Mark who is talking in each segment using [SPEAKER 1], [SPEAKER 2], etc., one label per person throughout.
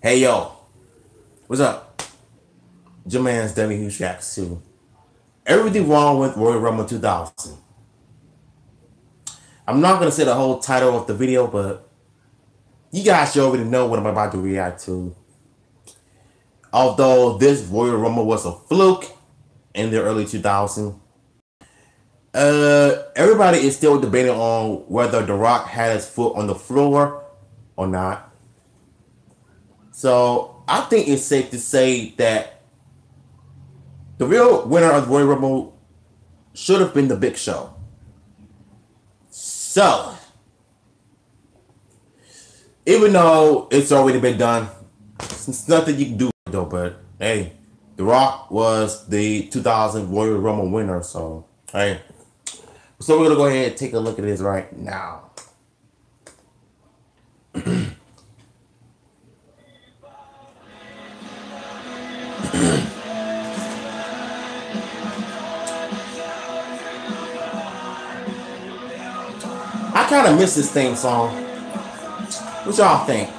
[SPEAKER 1] Hey yo, what's up? Jermaine W. Shacks too. Everything wrong with Royal Rumble 2000. I'm not gonna say the whole title of the video, but you guys should already know what I'm about to react to. Although this Royal Rumble was a fluke in the early 2000s, everybody is still debating on whether The Rock had his foot on the floor or not. So I think it's safe to say that the real winner of the Royal Rumble should have been the Big Show. So, even though it's already been done, it's nothing you can do though. But hey, The Rock was the 2000 Royal Rumble winner. So hey, so we're gonna go ahead and take a look at this right now. I kind of miss this theme song. What y'all think?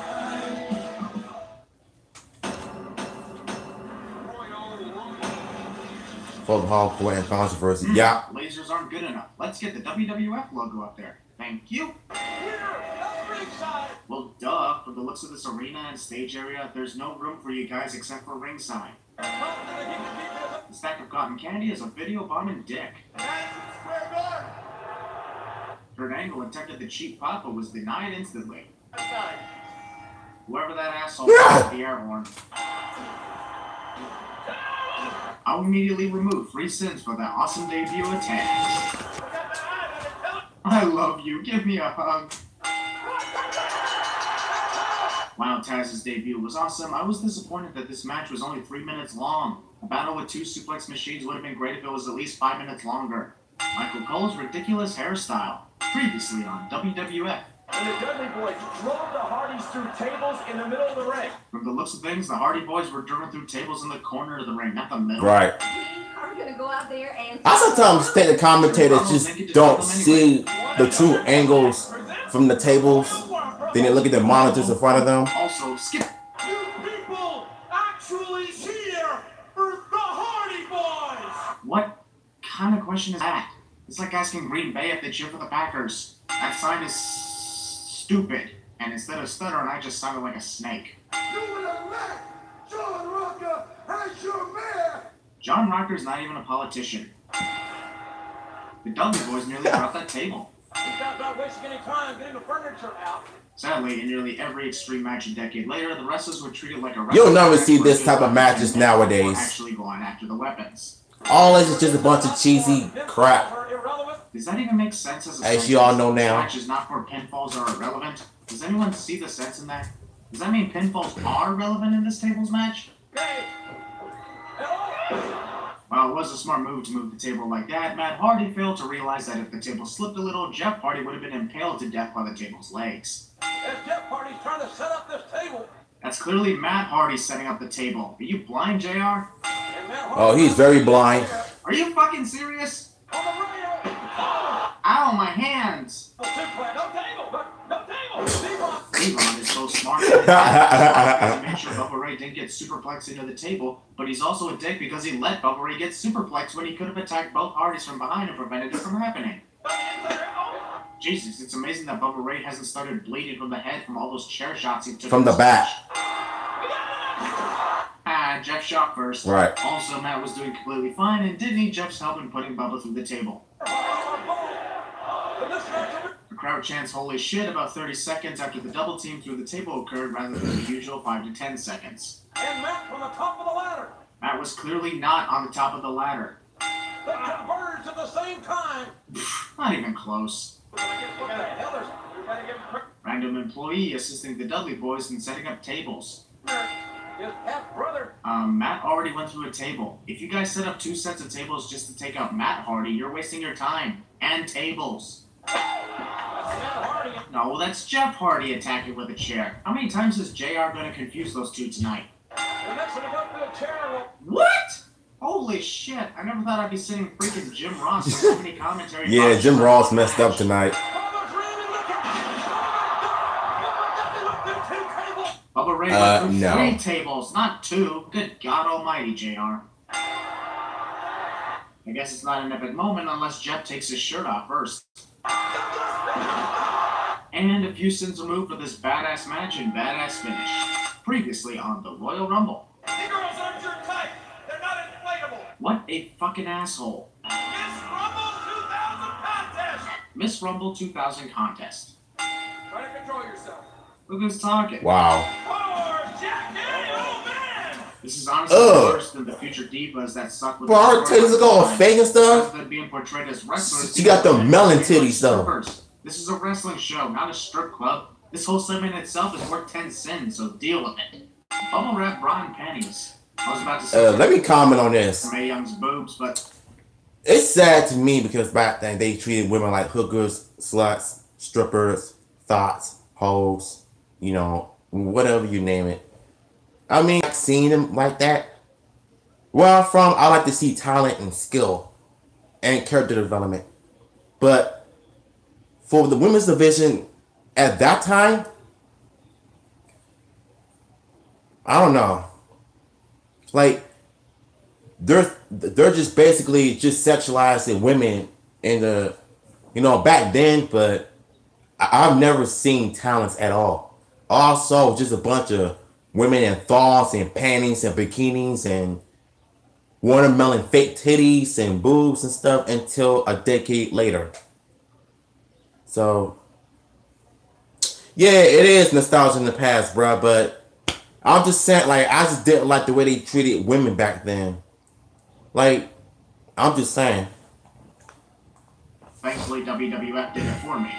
[SPEAKER 1] For the hardcore and controversy. Yeah.
[SPEAKER 2] Lasers aren't good enough. Let's get the WWF logo up there. Thank you. Well, duh. From the looks of this arena and stage area, there's no room for you guys except for ringside. The stack of cotton candy is a video bombing dick. Kurt Angle attempted the cheap pop but was denied instantly. Whoever that asshole was the air horn. I'll immediately remove 3 cents for that awesome debut attack. I love you. Give me a hug. While Taz's debut was awesome, I was disappointed that this match was only 3 minutes long. A battle with 2 suplex machines would have been great if it was at least 5 minutes longer. Michael Cole's ridiculous hairstyle. Previously on WWF.
[SPEAKER 3] And the Dudley Boys drove the Hardys through tables in the middle of the ring.
[SPEAKER 2] From the looks of things, the Hardy Boys were driven through tables in the corner of the ring, not the middle.
[SPEAKER 1] Right.
[SPEAKER 4] Are we gonna go out there and...
[SPEAKER 1] I sometimes think the commentators just don't see the true angles from the tables. Then they look at the monitors in front of them.
[SPEAKER 2] Also, skip.
[SPEAKER 3] You people actually cheer for the Hardy Boys!
[SPEAKER 2] What kind of question is that? It's like asking Green Bay if they cheer for the Packers. That sign is stupid. And instead of stuttering, I just sounded like a snake.
[SPEAKER 3] You will elect John Rocker as your mayor!
[SPEAKER 2] John Rocker's not even a politician. The Dudley Boys nearly brought that table.
[SPEAKER 3] It's not wasting any time getting the furniture out.
[SPEAKER 2] Sadly, in nearly every extreme match a decade later, the wrestlers were treated like a
[SPEAKER 1] You'll never see this type of matches nowadays.
[SPEAKER 2] Actually going after the weapons.
[SPEAKER 1] All this is just a bunch of cheesy crap.
[SPEAKER 2] Does that even make sense as a sentence?
[SPEAKER 1] As you all know now.
[SPEAKER 2] Matches not for pinfalls are irrelevant. Does anyone see the sense in that? Does that mean pinfalls are relevant in this tables match? Well, it was a smart move to move the table like that. Matt Hardy failed to realize that if the table slipped a little, Jeff Hardy would have been impaled to death by the table's legs.
[SPEAKER 3] If Jeff Hardy's trying to set up this table.
[SPEAKER 2] That's clearly Matt Hardy setting up the table. Are you blind, JR?
[SPEAKER 1] Oh, he's very blind.
[SPEAKER 2] Are you fucking serious? Ow, my hands!
[SPEAKER 3] No table! No table!
[SPEAKER 2] Devon is so smart. He made sure Bubba Ray didn't get superplexed into the table, but he's also a dick because he let Bubba Ray get superplexed when he could have attacked both Hardys from behind and prevented it from happening. Jesus, it's amazing that Bubba Ray hasn't started bleeding from the head from all those chair shots he took
[SPEAKER 1] From the back.
[SPEAKER 2] Jeff shot first.
[SPEAKER 1] Right.
[SPEAKER 2] Also, Matt was doing completely fine and didn't need Jeff's help in putting Bubba through the table. The crowd chants holy shit about 30 seconds after the double team through the table occurred rather than the usual 5 to 10 seconds.
[SPEAKER 3] And Matt from the top of the ladder.
[SPEAKER 2] Matt was clearly not on the top of the ladder.
[SPEAKER 3] They converged at the same time.
[SPEAKER 2] Not even close.
[SPEAKER 3] What the hell is...
[SPEAKER 2] Random employee assisting the Dudley Boys in setting up tables.
[SPEAKER 3] His half-brother.
[SPEAKER 2] Matt already went through a table. If you guys set up 2 sets of tables just to take out Matt Hardy, you're wasting your time. And tables. No, that's Jeff Hardy attacking with a chair. How many times is JR going to confuse those two tonight? What? Holy shit. I never thought I'd be seeing freaking Jim Ross with so many commentary.
[SPEAKER 1] Yeah, Jim Ross messed up tonight.
[SPEAKER 2] Bubba Bubba Ray went through
[SPEAKER 1] no.
[SPEAKER 2] 3 tables, not 2. Good God almighty, JR. I guess it's not an epic moment unless Jeff takes his shirt off first. And a few sins removed for this badass match and badass finish. Previously on the Royal Rumble.
[SPEAKER 3] The girls aren't your type. They're not inflatable.
[SPEAKER 2] What a fucking asshole.
[SPEAKER 3] Miss Rumble 2000 contest.
[SPEAKER 2] Miss Rumble 2000 contest.
[SPEAKER 3] Try to control yourself.
[SPEAKER 2] Look who's talking.
[SPEAKER 1] Wow.
[SPEAKER 3] Poor Jackie, oh man!
[SPEAKER 2] This is honestly worse than the future divas that suck with
[SPEAKER 1] Bro, her titties are going fake and stuff.
[SPEAKER 2] Rather than being portrayed as wrestlers.
[SPEAKER 1] She got the melon titties though.
[SPEAKER 2] This is a wrestling show, not a strip club. This whole segment itself is worth 10 cents, so deal with it. Bubble wrap bra and panties. I was about to say
[SPEAKER 1] Let me comment on this.
[SPEAKER 2] Mae Young's boobs, but
[SPEAKER 1] It's sad to me because back then they treated women like hookers, sluts, strippers, thoughts, hoes, you know, whatever you name it. I mean, seeing them like that. Where I'm from, I like to see talent and skill and character development. But for the women's division at that time, I don't know. Like, they're just basically just sexualizing women in the, you know, back then, but I've never seen talents at all. Also, just a bunch of women in thongs and panties and bikinis and watermelon fake titties and boobs and stuff until a decade later. So, yeah, it is nostalgia in the past, bro, but I'm just saying, like, I just didn't like the way they treated women back then. Like, I'm just saying.
[SPEAKER 2] thankfully WWF did it for me.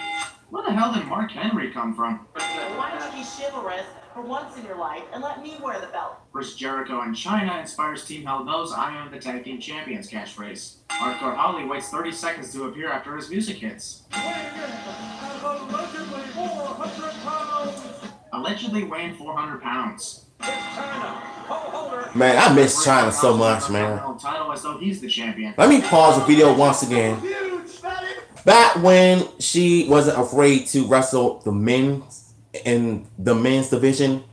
[SPEAKER 2] Where the hell did Mark Henry come from?
[SPEAKER 5] Why don't you be chivalrous for once in your life and let me wear the belt?
[SPEAKER 2] Chris Jericho in China inspires Team Hell Knows I Am the Tag Team Champions catchphrase. Hardcore Holly waits 30 seconds to appear after his music hits.
[SPEAKER 3] Allegedly 400 pounds.
[SPEAKER 2] Allegedly weighing 400 pounds.
[SPEAKER 3] It's China. Co-holder.
[SPEAKER 1] Man, I miss China so much, man.
[SPEAKER 2] Title as though he's the champion.
[SPEAKER 1] Let me pause the video once again.
[SPEAKER 3] Huge fatty.
[SPEAKER 1] Back when she wasn't afraid to wrestle the men in the men's division,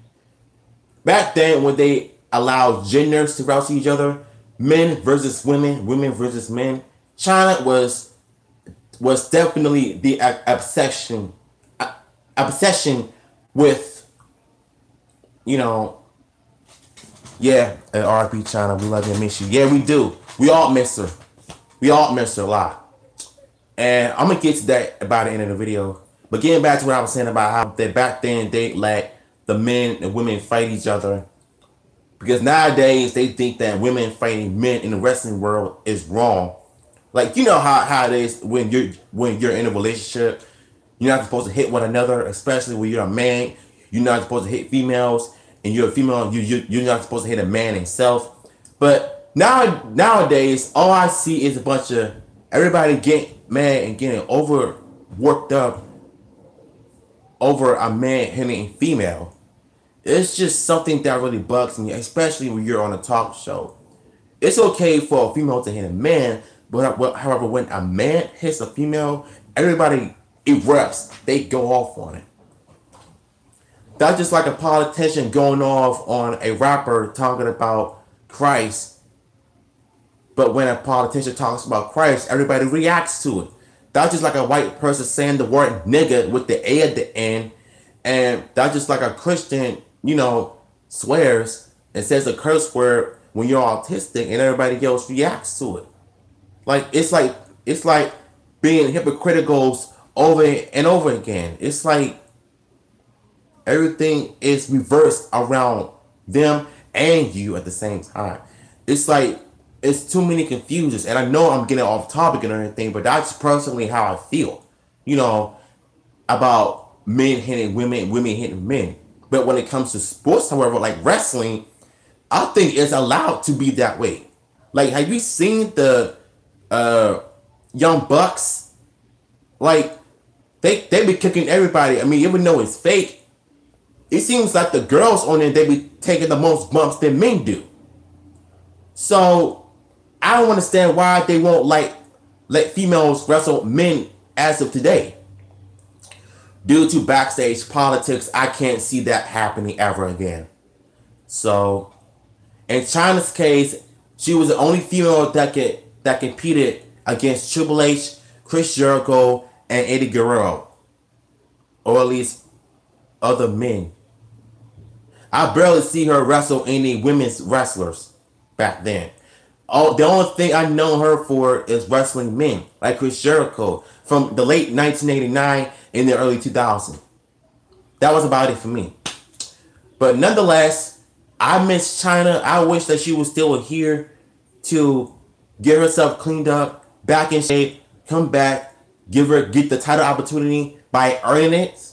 [SPEAKER 1] back then when they allowed genders to wrestle each other, men versus women, women versus men, China was definitely the obsession with, you know, yeah, RP China, we love you and miss you. Yeah, we do. We all miss her. We all miss her a lot. And I'm going to get to that about the end of the video. But getting back to what I was saying about how that back then they let the men and women fight each other. Because nowadays they think that women fighting men in the wrestling world is wrong. Like, you know how it is when you're in a relationship. You're not supposed to hit one another, especially when you're a man. You're not supposed to hit females. And you're a female, you're not supposed to hit a man himself. But nowadays, all I see is a bunch of everybody getting mad and getting worked up over a man hitting a female. It's just something that really bugs me, especially when you're on a talk show. It's okay for a female to hit a man, but however, when a man hits a female, everybody erupts. They go off on it. That's just like a politician going off on a rapper talking about Christ. But when a politician talks about Christ, everybody reacts to it. That's just like a white person saying the word nigga with the A at the end. And that's just like a Christian, you know, swears and says a curse word when you're autistic and everybody else reacts to it. It's like being hypocritical over and over again. It's like everything is reversed around them and you at the same time. It's like it's too many confusions, and I know I'm getting off topic and everything, but that's personally how I feel, you know, about men hitting women, women hitting men. But when it comes to sports, however, like wrestling, I think it's allowed to be that way. Like, have you seen the Young Bucks? Like, they be kicking everybody. I mean, even though it's fake, it seems like the girls on it, they be taking the most bumps than men do. So I don't understand why they won't let females wrestle men as of today. due to backstage politics, I can't see that happening ever again. So, in Chyna's case, she was the only female that competed against Triple H, Chris Jericho, and Eddie Guerrero, or at least other men. I barely see her wrestle any women's wrestlers back then. The only thing I know her for is wrestling men, like Chris Jericho from the late 1989 and the early 2000s. That was about it for me. But nonetheless, I miss Chyna. I wish that she was still here to get herself cleaned up, back in shape, come back, get the title opportunity by earning it.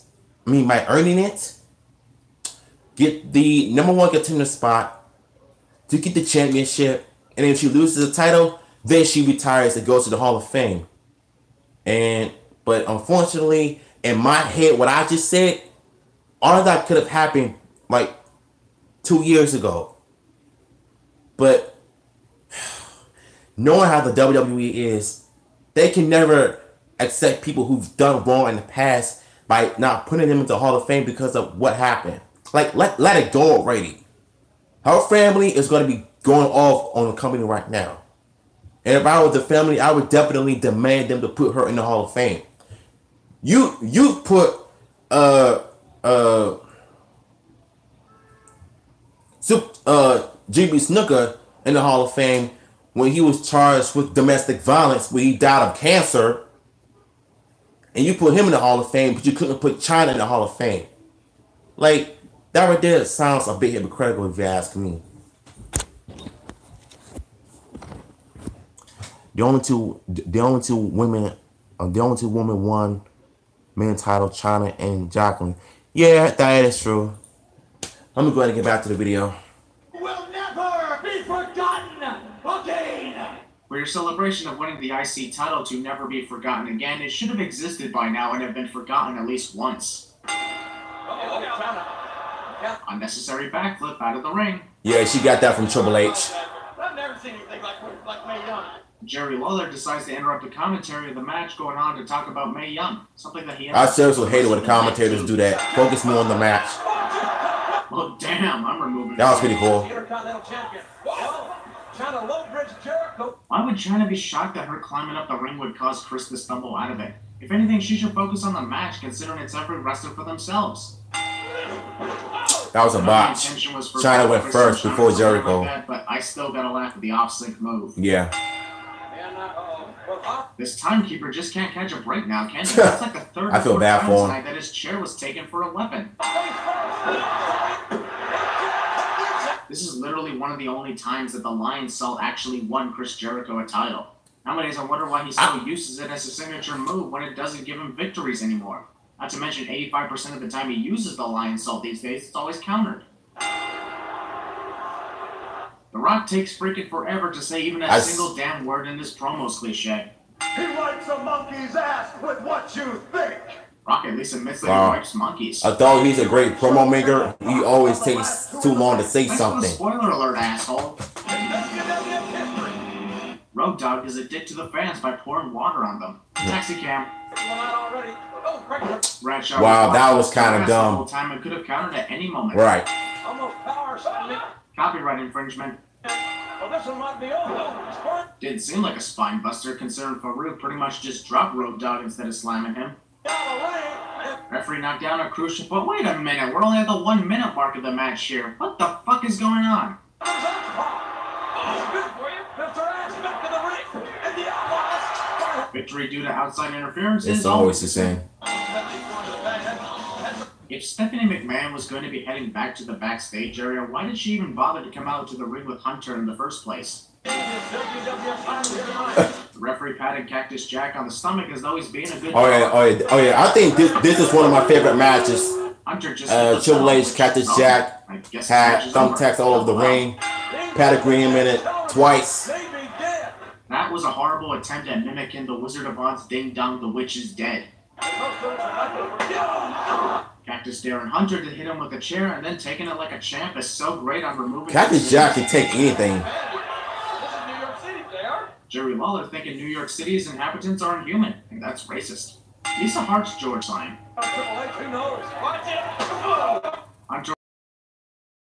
[SPEAKER 1] Get the #1 contender spot to get the championship. And if she loses the title, then she retires and goes to the Hall of Fame. But unfortunately, in my head, what I just said, all of that could have happened like 2 years ago. But knowing how the WWE is, they can never accept people who've done wrong in the past by not putting them into the Hall of Fame because of what happened. Like, let it go already. Her family is going to be going off on the company right now. And if I was the family, I would definitely demand them to put her in the Hall of Fame. You put Jimmy Snuka in the Hall of Fame when he was charged with domestic violence, when he died of cancer. And you put him in the Hall of Fame, but you couldn't put Chyna in the Hall of Fame. Like, that right there sounds a bit hypocritical if you ask me. The only two women won main title, Chyna and Jacqueline. Yeah, that is true. I'm gonna go ahead and get back to the video.
[SPEAKER 3] Will never be forgotten again.
[SPEAKER 2] For your celebration of winning the IC title to never be forgotten again, it should have existed by now and have been forgotten at least once. Unnecessary backflip out of the ring.
[SPEAKER 1] Yeah, she got that from Triple H.
[SPEAKER 3] I've never seen anything like Mae Young.
[SPEAKER 2] Jerry Lawler decides to interrupt the commentary of the match going on to talk about Mae Young. Something that he...
[SPEAKER 1] I seriously hate it when the commentators do that. Focus more on the match.
[SPEAKER 2] Oh, damn, I'm removing...
[SPEAKER 1] That was pretty cool.
[SPEAKER 2] Why would Chyna be shocked that her climbing up the ring would cause Chris to stumble out of it? If anything, she should focus on the match, considering it's every wrestler for themselves.
[SPEAKER 1] That was a botch. Chyna went first before Jericho.
[SPEAKER 2] But I still gotta laugh at the off-sync move.
[SPEAKER 1] Yeah.
[SPEAKER 2] This timekeeper just can't catch a break now, can he? That's like the third
[SPEAKER 1] I feel bad for him.
[SPEAKER 2] That his chair was taken for a weapon. This is literally one of the only times that the Lion Salt actually won Chris Jericho a title. Nowadays, I wonder why he still uses it as a signature move when it doesn't give him victories anymore. Not to mention, 85% of the time he uses the Lion Salt these days, it's always countered. The Rock takes freaking forever to say even a single damn word in this promo's cliche.
[SPEAKER 3] He wipes a monkey's ass with what you think.
[SPEAKER 2] Rock at least admits that he wipes monkeys.
[SPEAKER 1] Although he's a great promo maker, he always takes too long to say something.
[SPEAKER 2] Spoiler alert, asshole. Road Dogg is a dick to the fans by pouring water on them. Taxi cam.
[SPEAKER 1] Wow, that was kind of dumb.
[SPEAKER 2] The whole time it could have countered at any moment.
[SPEAKER 1] Right.
[SPEAKER 2] Copyright infringement. Didn't seem like a spine buster, considering Farouk pretty much just dropped Road Dogg instead of slamming him. Referee knocked down a crucial, but wait a minute, we're only at the 1 minute mark of the match here. What the fuck is going on? Victory due to outside interference is
[SPEAKER 1] always the same.
[SPEAKER 2] If Stephanie McMahon was going to be heading back to the backstage area, why did she even bother to come out to the ring with Hunter in the first place? The referee patted Cactus Jack on the stomach as though he's being a good
[SPEAKER 1] Oh yeah. I think this is one of my favorite matches.
[SPEAKER 2] Hunter just
[SPEAKER 1] Triple H, Cactus Jack had thumbtacks all over the ring. Patted Green in it twice.
[SPEAKER 2] That was a horrible attempt at mimicking the Wizard of Oz Ding Dong, the Witch is Dead. Cactus daring Hunter to hit him with a chair and then taking it like a champ is so great on removing...
[SPEAKER 1] Cactus Jack can take anything.
[SPEAKER 2] Jerry Lawler thinking New York City's inhabitants are inhuman, and that's racist. Lisa Hart's George sign. Hunter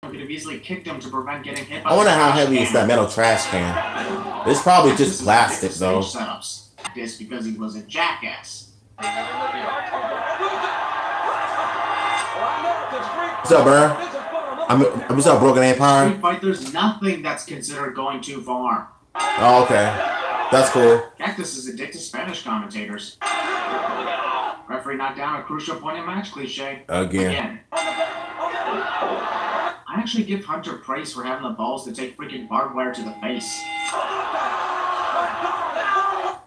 [SPEAKER 2] could have easily kicked him to prevent getting hit by
[SPEAKER 1] I wonder how heavy is that metal trash can. It's probably just plastic though.
[SPEAKER 2] Setups. This because he was a jackass.
[SPEAKER 1] What's up, bro? What's up, Broken Empire?
[SPEAKER 2] Street Fight, there's nothing that's considered going too far.
[SPEAKER 1] Oh, okay. That's cool.
[SPEAKER 2] Cactus is addicted to Spanish commentators. Referee knocked down a crucial point in match cliche. Again. I actually give Hunter praise for having the balls to take freaking barbed wire to the face.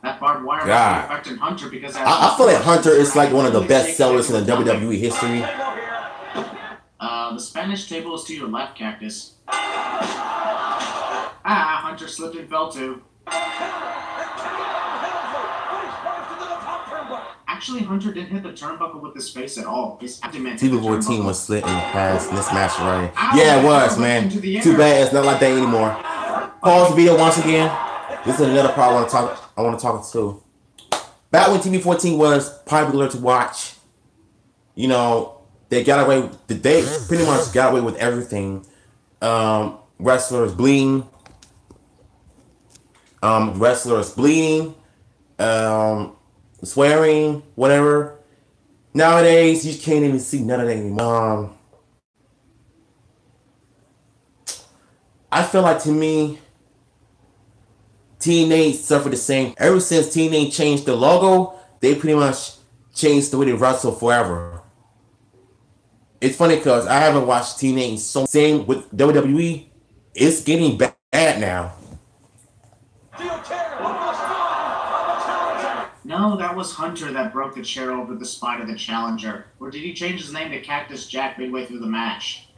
[SPEAKER 2] That barbed wire must be affecting Hunter because
[SPEAKER 1] I feel like Hunter is like one of the best sellers in the WWE history.
[SPEAKER 2] The Spanish table is to your left, Cactus. Hunter slipped and fell too. Actually, Hunter didn't hit the turnbuckle with his face at all. His abdomen.
[SPEAKER 1] TV14 was split in the past in this match already. Yeah, it was, man. Too bad it's not like that anymore. Pause the video once again. This is another part I want to talk to. Back when TV14 was popular to watch, you know, they pretty much got away with everything. Wrestlers bleeding, swearing, whatever. Nowadays, you can't even see none of that anymore. I feel like, to me, TNA suffered the same. Ever since TNA changed the logo, they pretty much changed the way they wrestle forever. It's funny because I haven't watched TNA so same with WWE. It's getting bad now.
[SPEAKER 2] No, that was Hunter that broke the chair over the spine of the challenger. Or did he change his name to Cactus Jack midway through the match?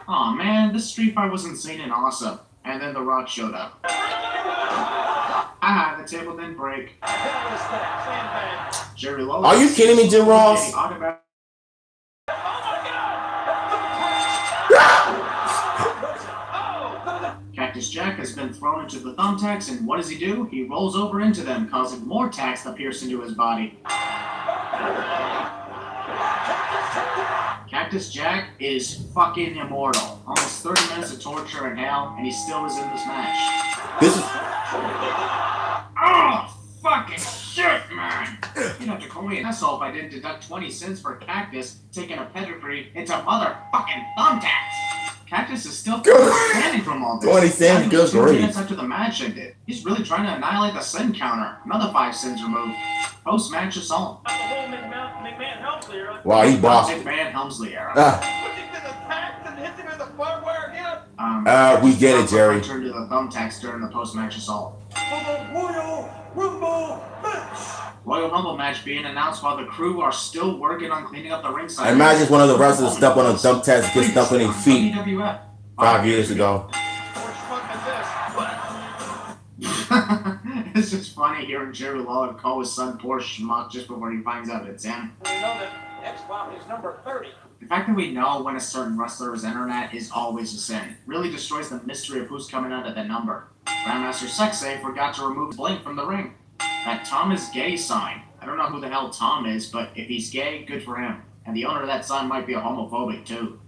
[SPEAKER 2] Aw, man, this street fight was insane and awesome. And then The Rock showed up. The table didn't break. Jerry Lawler.
[SPEAKER 1] Are you kidding me, Jim Ross?
[SPEAKER 2] Cactus Jack has been thrown into the thumbtacks, and what does he do? He rolls over into them, causing more tacks to pierce into his body. Cactus Jack is fucking immortal. Almost 30 minutes of torture and hell, and he still is in this match.
[SPEAKER 1] This is...
[SPEAKER 2] Oh, fucking shit, man! You'd have to call me an asshole if I didn't deduct 20 cents for Cactus taking a pedigree into motherfucking thumbtacks. Cactus is still standing from all this.
[SPEAKER 1] 20 cents, good
[SPEAKER 2] 2
[SPEAKER 1] grief.
[SPEAKER 2] minutes after the match ended. He's really trying to annihilate the sin counter. Another 5 sins removed. Post-match assault.
[SPEAKER 1] Wow, he bossed.
[SPEAKER 2] McMahon Helmsley era.
[SPEAKER 1] We get it, Jerry.
[SPEAKER 2] Turned to the thumbtacks during the post-match assault. Royal Rumble match being announced while the crew are still working on cleaning up the ringside.
[SPEAKER 1] I imagine one of the wrestlers step on a thumbtack and get stuck on their feet
[SPEAKER 2] WWF.
[SPEAKER 1] 5 years ago.
[SPEAKER 2] It's just funny hearing Jerry Lawler call his son poor schmuck just before he finds out it's him.
[SPEAKER 3] We know that X-Pac is number 30.
[SPEAKER 2] The fact that we know when a certain wrestler is internet is always a sin. Really destroys the mystery of who's coming out at the number. Grandmaster Sexay forgot to remove Blink from the ring. That Tom is gay sign. I don't know who the hell Tom is, but if he's gay, good for him. And the owner of that sign might be a homophobic too.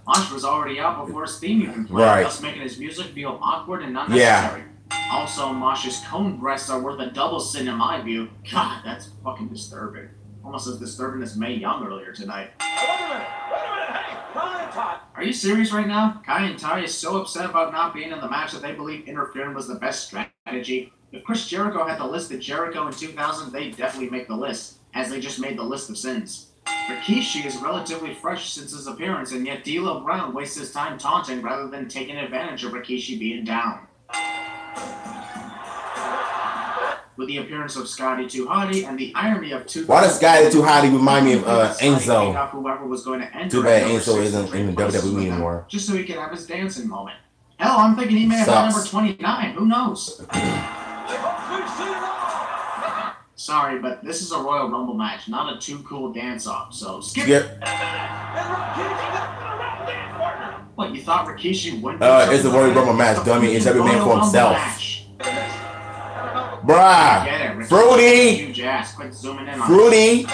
[SPEAKER 2] Mosh was already out before his theme even played, thus making his music feel awkward and not necessary. Also, Mosh's cone breasts are worth a double sin in my view. God, that's fucking disturbing. Almost as disturbing as Mae Young earlier tonight.
[SPEAKER 3] Wait a minute, hey, Kai and Ty.
[SPEAKER 2] Are you serious right now? Kai and Ty is so upset about not being in the match that they believe interfering was the best strategy. If Chris Jericho had the list of Jericho in 2000, they'd definitely make the list, as they just made the list of sins. Rikishi is relatively fresh since his appearance, and yet D'Lo Brown wastes his time taunting rather than taking advantage of Rikishi being down. With the appearance of Scotty 2 Hotty and the irony of two.
[SPEAKER 1] Why does Scotty 2 Hotty remind me of Enzo?
[SPEAKER 2] Whoever was going to enter.
[SPEAKER 1] Too bad Enzo isn't in the WWE anymore.
[SPEAKER 2] Just so he could have his dancing moment. Hell, I'm thinking he may have had number 29. Who knows? Sorry, but this is a Royal Rumble match, not a Too Cool dance-off, so skip. What, you thought Rikishi wouldn't?
[SPEAKER 1] It's a Royal Rumble match, dummy. It's every man for himself. Bruh.
[SPEAKER 2] Get it, Rich.
[SPEAKER 1] Fruity.
[SPEAKER 2] Huge ass. Quit zooming in on
[SPEAKER 1] Fruity.
[SPEAKER 2] Man,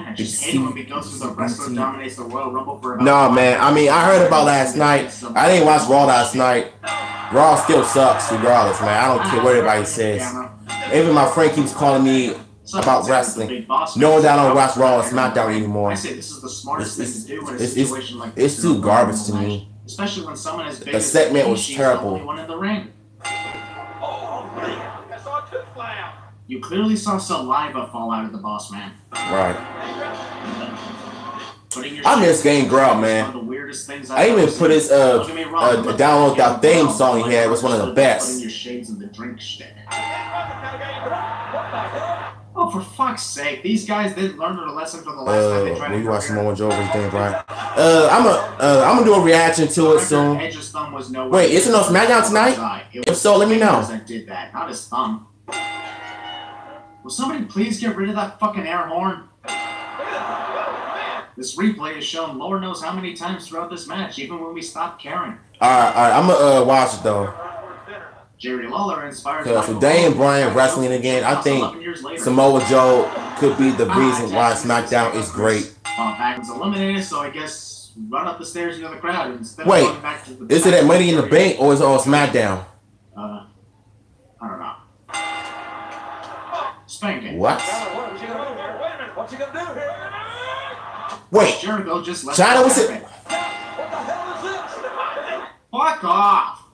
[SPEAKER 2] I just hate it when we go through the wrestler dominates the Royal Rumble for about
[SPEAKER 1] No, man. I mean, I heard about last night. I didn't watch Raw last night. Raw still sucks regardless, man. I don't care what everybody says. Even my friend keeps calling me about wrestling, knowing that I don't watch Raw and SmackDown anymore.
[SPEAKER 2] I say this is the smartest thing to do in a situation like
[SPEAKER 1] it's
[SPEAKER 2] this.
[SPEAKER 1] too garbage to me.
[SPEAKER 2] Especially when someone as big
[SPEAKER 1] The
[SPEAKER 2] as
[SPEAKER 1] segment was
[SPEAKER 2] she's
[SPEAKER 1] terrible.
[SPEAKER 2] the only one in the ring.
[SPEAKER 3] Oh, man. I saw two fly out.
[SPEAKER 2] You clearly saw saliva fall out of the boss man.
[SPEAKER 1] Right.
[SPEAKER 2] Putting your
[SPEAKER 1] I miss
[SPEAKER 2] shades
[SPEAKER 1] Game
[SPEAKER 2] in
[SPEAKER 1] Grub,
[SPEAKER 2] is
[SPEAKER 1] man.
[SPEAKER 2] one of the weirdest things
[SPEAKER 1] I
[SPEAKER 2] I've
[SPEAKER 1] even
[SPEAKER 2] ever
[SPEAKER 1] put his
[SPEAKER 2] seen. Don't get me wrong, but
[SPEAKER 1] download that
[SPEAKER 2] getting
[SPEAKER 1] theme
[SPEAKER 2] wrong,
[SPEAKER 1] song he
[SPEAKER 2] but
[SPEAKER 1] had was one of the
[SPEAKER 2] putting
[SPEAKER 1] best.
[SPEAKER 2] your shades in the drink stick. Oh, for fuck's sake! These guys didn't learn their lesson from the last time they tried to.
[SPEAKER 1] We watch Samoa Joe versus Daniel Bryan. I'm gonna do a reaction to it soon.
[SPEAKER 2] Edge's thumb was nowhere
[SPEAKER 1] Wait, isn't no SmackDown tonight? If so, let me know.
[SPEAKER 2] That did that, not his thumb. Will somebody please get rid of that fucking air horn? This replay is shown Lord knows how many times throughout this match, even when we stopped caring.
[SPEAKER 1] Alright, I'm gonna watch it though.
[SPEAKER 2] Jerry Lawler inspired.
[SPEAKER 1] Because with Daniel Bryan wrestling again, I think Samoa Joe could be the reason why SmackDown is great.
[SPEAKER 2] Back was eliminated, so I guess run up the stairs into the crowd instead
[SPEAKER 1] Wait,
[SPEAKER 2] of going back to the
[SPEAKER 1] is it at Money in the Bank or is it on SmackDown?
[SPEAKER 2] I don't know. Spanking.
[SPEAKER 1] What?
[SPEAKER 3] Wait a minute. What's he gonna do here?
[SPEAKER 1] Wait,
[SPEAKER 2] Jericho just left.
[SPEAKER 1] China was it?
[SPEAKER 3] What the hell is this?
[SPEAKER 2] Fuck off.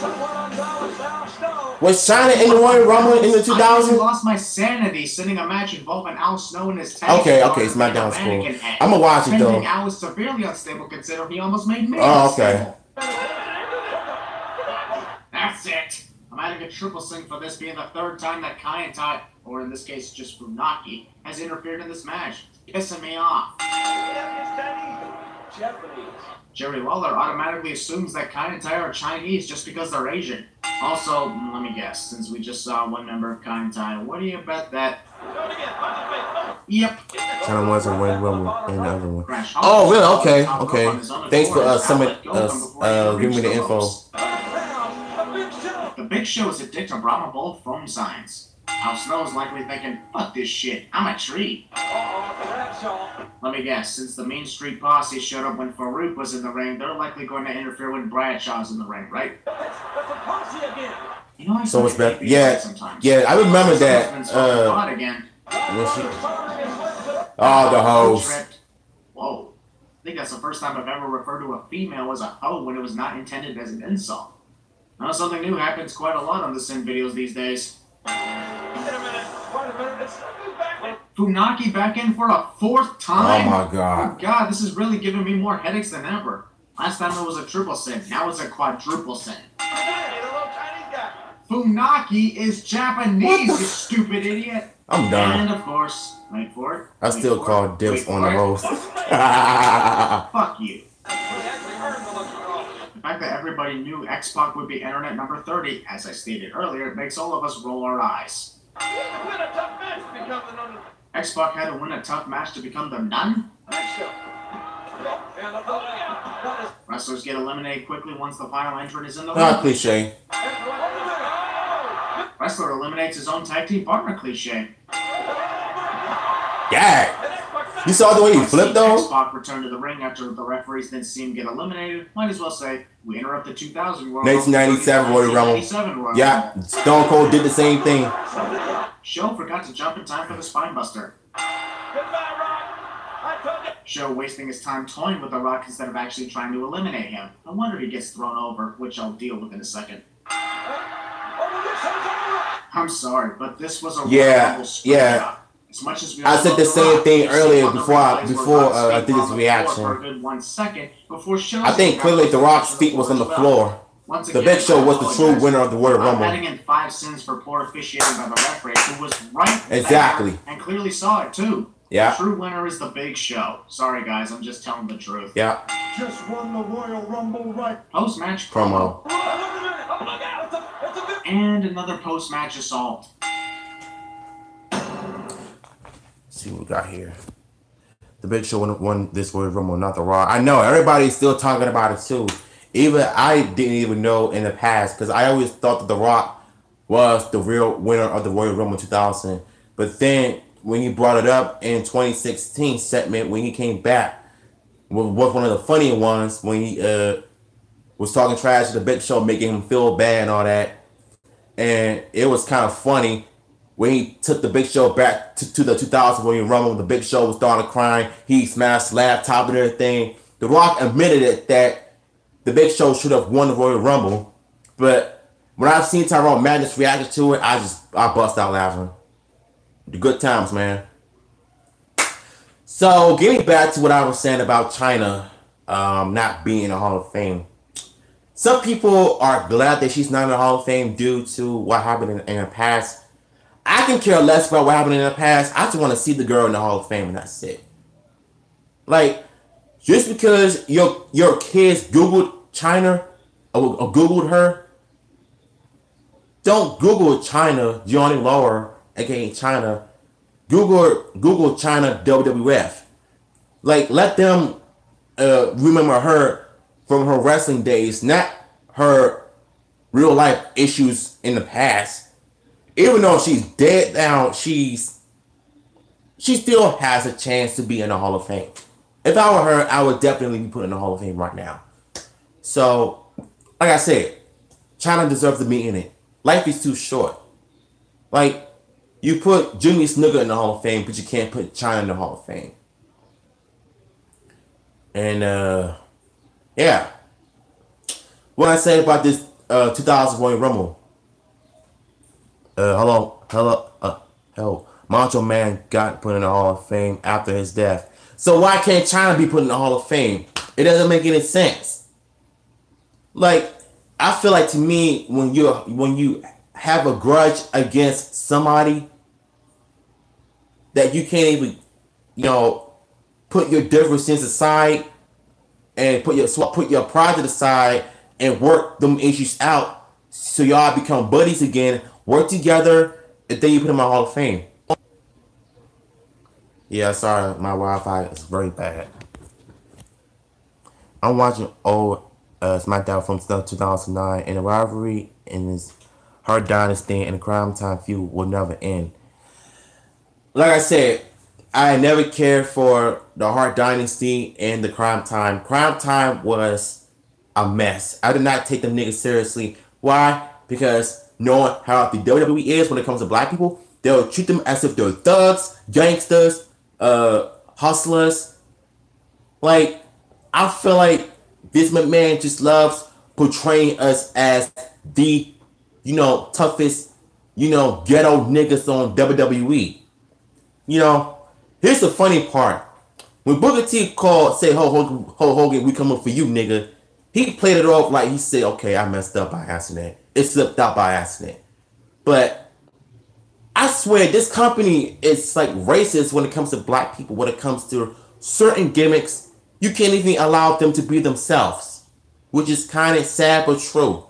[SPEAKER 3] Someone unbalanced Al Snow.
[SPEAKER 1] Was China in the Royal Rumble in the
[SPEAKER 2] I
[SPEAKER 1] 2000s?
[SPEAKER 2] lost my sanity sitting a match involving Al Snow and his tag.
[SPEAKER 1] Okay,
[SPEAKER 2] partner
[SPEAKER 1] SmackDown's
[SPEAKER 2] with a
[SPEAKER 1] cool.
[SPEAKER 2] mannequin head.
[SPEAKER 1] I'ma watch it, though.
[SPEAKER 2] Al was severely unstable considering he almost made me
[SPEAKER 1] Oh,
[SPEAKER 2] unstable.
[SPEAKER 1] okay.
[SPEAKER 2] That's it. I'm adding a triple sing for this being the third time that Kai and Tai, or in this case just Funaki, has interfered in this match, pissing me off.
[SPEAKER 3] Japanese.
[SPEAKER 2] Jerry Lawler automatically assumes that Kai and Tai are Chinese just because they're Asian. Also, let me guess, since we just saw one member of Kai and Tai, what do you bet that? Yep.
[SPEAKER 1] China was a Royal Rumble and the other one.
[SPEAKER 2] Crash
[SPEAKER 1] Oh, really?
[SPEAKER 2] Holmes
[SPEAKER 1] Okay,
[SPEAKER 2] top rope
[SPEAKER 1] okay.
[SPEAKER 2] on his own
[SPEAKER 1] Thanks for
[SPEAKER 2] accord,
[SPEAKER 1] giving me the
[SPEAKER 2] reached
[SPEAKER 1] info.
[SPEAKER 2] ropes. The Big Show is a dick to Brahma Bull phone signs. Al Snow is likely thinking, fuck this shit, I'm a tree. Let me guess, since the Main Street Posse showed up when Farouk was in the ring, they're likely going to interfere when Bradshaw's in the ring, right? You know, I
[SPEAKER 1] So it's
[SPEAKER 2] forget
[SPEAKER 1] bad.
[SPEAKER 2] these
[SPEAKER 1] Yeah,
[SPEAKER 2] things sometimes.
[SPEAKER 1] yeah. I remember that.
[SPEAKER 2] Someone's been hot again.
[SPEAKER 1] Oh, the hoes.
[SPEAKER 2] Tripped. Whoa. I think that's the first time I've ever referred to a female as a hoe when it was not intended as an insult. Now, something new happens quite a lot on the Sin videos these days. Funaki back in for a fourth time?
[SPEAKER 1] Oh my god.
[SPEAKER 2] Oh god, this is really giving me more headaches than ever. Last time it was a triple sin, now it's a quadruple sin. Funaki is Japanese, you stupid idiot.
[SPEAKER 1] I'm done.
[SPEAKER 2] And of course, wait for it.
[SPEAKER 1] I still call dibs on the host.
[SPEAKER 2] Fuck you. The fact that everybody knew X-Pac would be internet number 30, as I stated earlier, it makes all of us roll our eyes. X-Pac had to win a tough match to become the nun? Wrestlers get eliminated quickly once the final entrant is in the
[SPEAKER 1] Not
[SPEAKER 2] ring.
[SPEAKER 1] cliche.
[SPEAKER 2] Wrestler eliminates his own tag team partner, cliche.
[SPEAKER 1] Yeah. You saw the way he flipped though?
[SPEAKER 2] X-Pac returned to the ring after the referees didn't see him get eliminated. Might as well say, we interrupt the 2000 Royal
[SPEAKER 1] 1997 Royal Rumble.
[SPEAKER 2] 1997 Royal
[SPEAKER 1] Yeah,
[SPEAKER 2] Rumble.
[SPEAKER 1] Stone Cold did the same thing.
[SPEAKER 2] Show forgot to jump in time for the spine buster. Show wasting his time toying with The Rock instead of actually trying to eliminate him. No wonder he gets thrown over, which I'll deal with in a second. I'm sorry, but this was a Royal Rumble screw job. As much as we
[SPEAKER 1] I
[SPEAKER 2] all
[SPEAKER 1] said
[SPEAKER 2] love
[SPEAKER 1] the
[SPEAKER 2] The
[SPEAKER 1] same
[SPEAKER 2] Rock,
[SPEAKER 1] thing
[SPEAKER 2] we
[SPEAKER 1] earlier
[SPEAKER 2] still
[SPEAKER 1] before
[SPEAKER 2] realize
[SPEAKER 1] before
[SPEAKER 2] Rock's
[SPEAKER 1] I
[SPEAKER 2] feet
[SPEAKER 1] did
[SPEAKER 2] were
[SPEAKER 1] this
[SPEAKER 2] on the
[SPEAKER 1] reaction.
[SPEAKER 2] floor for a good 1 second before Show's
[SPEAKER 1] I think clearly The Rock's feet was on the floor.
[SPEAKER 2] Once
[SPEAKER 1] The
[SPEAKER 2] again,
[SPEAKER 1] Big Show was the true winner of the Royal
[SPEAKER 2] I'm
[SPEAKER 1] Rumble.
[SPEAKER 2] adding in 5 sins for poor officiating by the referee, who was right
[SPEAKER 1] Exactly.
[SPEAKER 2] there and clearly saw it too.
[SPEAKER 1] Yeah.
[SPEAKER 2] The true winner is the Big Show. Sorry guys, I'm just telling the truth.
[SPEAKER 1] Yeah.
[SPEAKER 3] Just won the Royal Rumble right.
[SPEAKER 2] Post-match
[SPEAKER 1] Promo.
[SPEAKER 2] and another post-match assault.
[SPEAKER 1] Let's see what we got here. The Big Show won this Royal Rumble, not The Raw. I know everybody's still talking about it too. Even I didn't even know in the past because I always thought that The Rock was the real winner of the Royal Rumble 2000. But then when he brought it up in 2016 segment when he came back, was one of the funny ones when he was talking trash to the Big Show, making him feel bad and all that. And it was kind of funny when he took the Big Show back to the 2000 Royal Rumble. When the Big Show was starting crying, he smashed the laptop and everything. The Rock admitted it that the Big Show should have won the Royal Rumble, but when I've seen Tyrone Madness reaction to it, I bust out laughing. The good times, man. So getting back to what I was saying about China not being in the Hall of Fame. Some people are glad that she's not in the Hall of Fame due to what happened in the past. I can care less about what happened in the past. I just want to see the girl in the Hall of Fame and that's it. Like, just because your kids Googled China or Googled her, don't Google China, Johnny Lower, aka China. Google China WWF. Like, let them remember her from her wrestling days, not her real life issues in the past. Even though she's dead now, she still has a chance to be in the Hall of Fame. If I were her, I would definitely be put in the Hall of Fame right now. So, like I said, China deserves to be in it. Life is too short. Like, you put Jimmy Snuka in the Hall of Fame, but you can't put China in the Hall of Fame. And, yeah. What I say about this 2000 Royal Rumble. Hell, Macho Man got put in the Hall of Fame after his death. So why can't China be put in the Hall of Fame? It doesn't make any sense. Like, I feel like to me, when you have a grudge against somebody that you can't even, put your differences aside and put your pride to the side and work them issues out so y'all become buddies again, work together, and then you put them in the Hall of Fame. Yeah, sorry, my Wi-Fi is very bad. I'm watching old SmackDown from 2009, and the rivalry in his Hart Dynasty and the Crime Time feud will never end. Like I said, I never cared for the Hart Dynasty and the Crime Time. Crime Time was a mess. I did not take them niggas seriously. Why? Because knowing how the WWE is when it comes to black people, they'll treat them as if they're thugs, gangsters, hustlers. Like, I feel like this McMahon just loves portraying us as the, toughest, ghetto niggas on WWE. Here's the funny part. When Booker T said, Hulk Hogan, we coming for you, nigga, he played it off like he said, okay, I messed up by accident. It slipped out by accident. But I swear, this company is like racist when it comes to black people, when it comes to certain gimmicks. You can't even allow them to be themselves, which is kind of sad but true.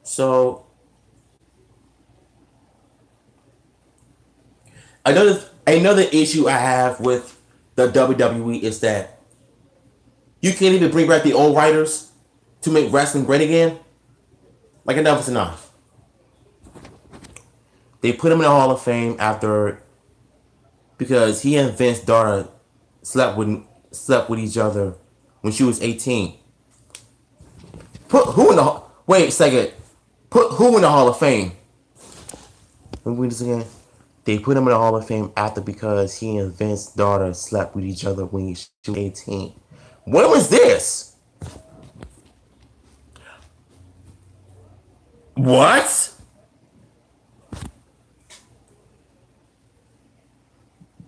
[SPEAKER 1] So, another issue I have with the WWE is that you can't even bring back the old writers to make wrestling great again. Like, enough is enough. They put him in the Hall of Fame because he and Vince's daughter slept with each other when she was 18. Wait a second. Put who in the Hall of Fame? Let me read this again. They put him in the Hall of Fame because he and Vince's daughter slept with each other when she was 18. When was this? What?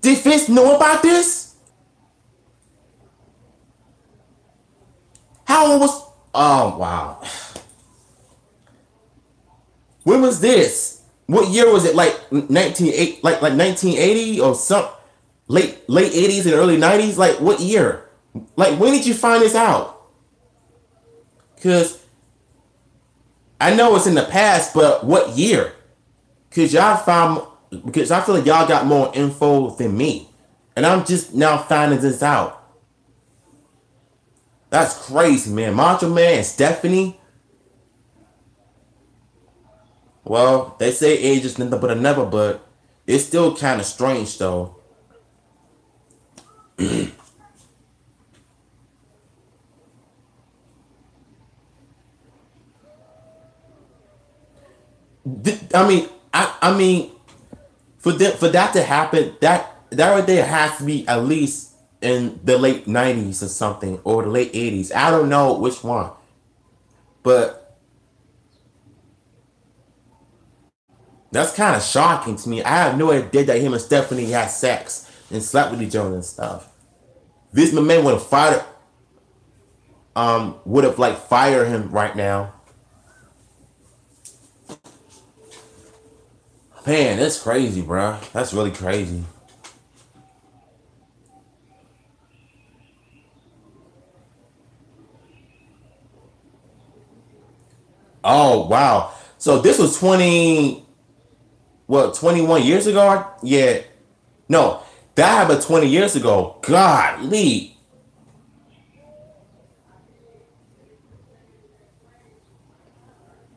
[SPEAKER 1] Did Vince know about this? How old was... Oh, wow. When was this? What year was it? Like 1980 or something? Late 80s and early 90s? Like, what year? Like, when did you find this out? Because I know it's in the past, but what year? Because I feel like y'all got more info than me. And I'm just now finding this out. That's crazy, man. Macho Man and Stephanie. Well, they say age is nothing but a never, but it's still kind of strange though. I mean, for that to happen, that right there has to be at least in the late '90s or something, or the late '80s. I don't know which one, but that's kind of shocking to me. I have no idea that him and Stephanie had sex and slept with each other and stuff. This man would have fired, would have like fired him right now. Man, that's crazy, bro. That's really crazy. Oh, wow. So this was 21 years ago? Yeah. No, that happened 20 years ago. Golly.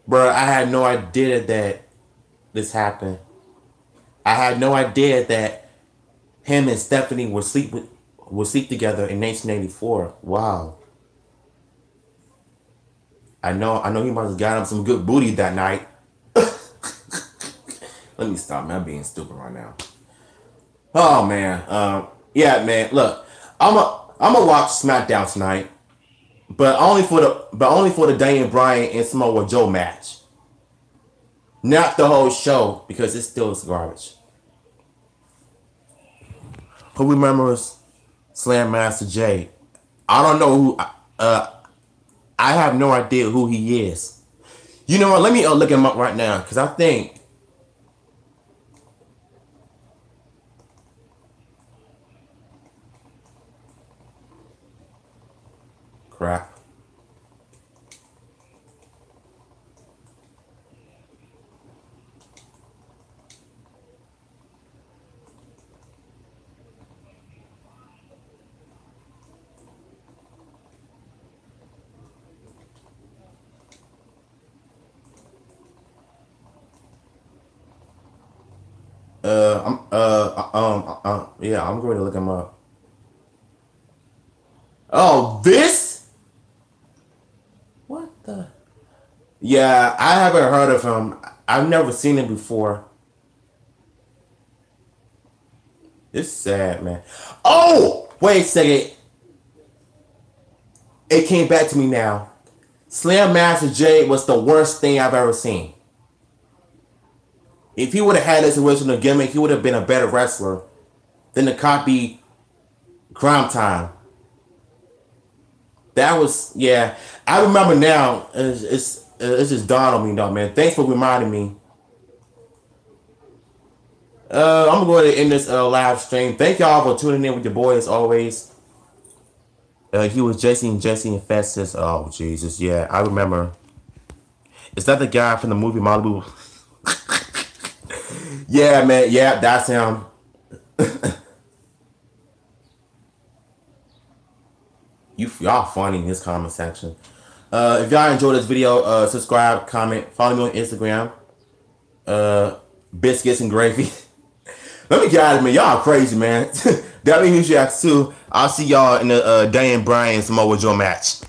[SPEAKER 1] Bro, I had no idea that this happened. I had no idea that him and Stephanie would sleep together in 1984. Wow. I know he must have got him some good booty that night. Let me stop, man. I'm being stupid right now. Oh man. Yeah, man. Look, I'm a watch SmackDown tonight, but only for the Daniel Bryan and Samoa Joe match. Not the whole show, because it still is garbage. Who remembers Slam Master Jay? I don't know who. I have no idea who he is. You know what? Let me look him up right now, because I think. Crap. Yeah, I'm going to look him up. Oh, this? What the? Yeah, I haven't heard of him. I've never seen him before. It's sad, man. Oh, wait a second. It came back to me now. Slam Master Jay was the worst thing I've ever seen. If he would have had his original gimmick, he would have been a better wrestler than the copy Crime Time. That was, yeah. I remember now. It's just dawned on me, though, man. Thanks for reminding me. I'm going to end this live stream. Thank y'all for tuning in with your boy as always. He was Jesse and Festus. Oh, Jesus. Yeah, I remember. Is that the guy from the movie Malibu? Yeah, man. Yeah, that's him. Y'all funny in this comment section. If y'all enjoyed this video, subscribe, comment, follow me on Instagram. Biscuits and gravy. Let me get out of here, man. Y'all crazy, man. Definitely use your ass too. I'll see y'all in the Dan Bryan Samoa Joe match.